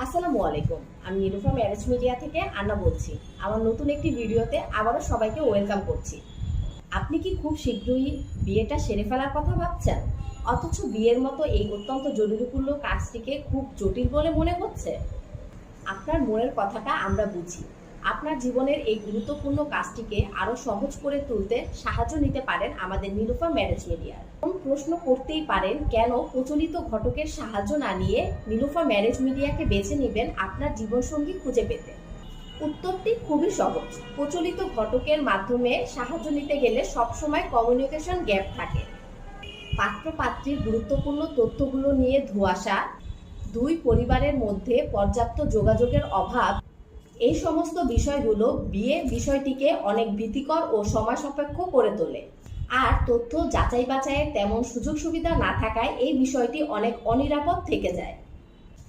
আসসালামু আলাইকুম। আমি নিরুফা ম্যারেজ মিডিয়া থেকে আন্না বলছি। আমার নতুন একটি ভিডিওতে আবারও সবাইকে ওয়েলকাম করছি। আপনি কি খুব শীঘ্রই বিয়েটা সেরে ফেলার কথা ভাবছেন, অথচ বিয়ের মতো এই অত্যন্ত জরুরিপূর্ণ কাজটিকে খুব জটিল বলে মনে হচ্ছে? আপনার মনের কথাটা আমরা বুঝি। আপনার জীবনের এই গুরুত্বপূর্ণ কাজটিকে আরো সহজ করে তুলতে সাহায্য নিতে পারেন আমাদের নিরুফা ম্যারেজ মিডিয়ার। প্রশ্ন করতেই পারেন, কেন প্রচলিত ঘটকের সাহায্য না নিয়ে নিরুফা ম্যারেজ মিডিয়াকে বেছে নেবেন আপনার জীবনসঙ্গী খুঁজে পেতে? উত্তরটি খুবই সহজ। প্রচলিত ঘটকের মাধ্যমে সাহায্য নিতে গেলে সবসময় কমিউনিকেশন গ্যাপ থাকে। পাত্র পাত্রীর গুরুত্বপূর্ণ তথ্যগুলো নিয়ে ধোঁয়াশা, দুই পরিবারের মধ্যে পর্যাপ্ত যোগাযোগের অভাব, এই সমস্ত বিষয়গুলো বিয়ে বিষয়টিকে অনেক ভীতিকর ও সময় সাপেক্ষ করে তোলে। আর তথ্য যাচাই বাছাইয়ের তেমন সুযোগ সুবিধা না থাকায় এই বিষয়টি অনেক অনিরাপদ থেকে যায়।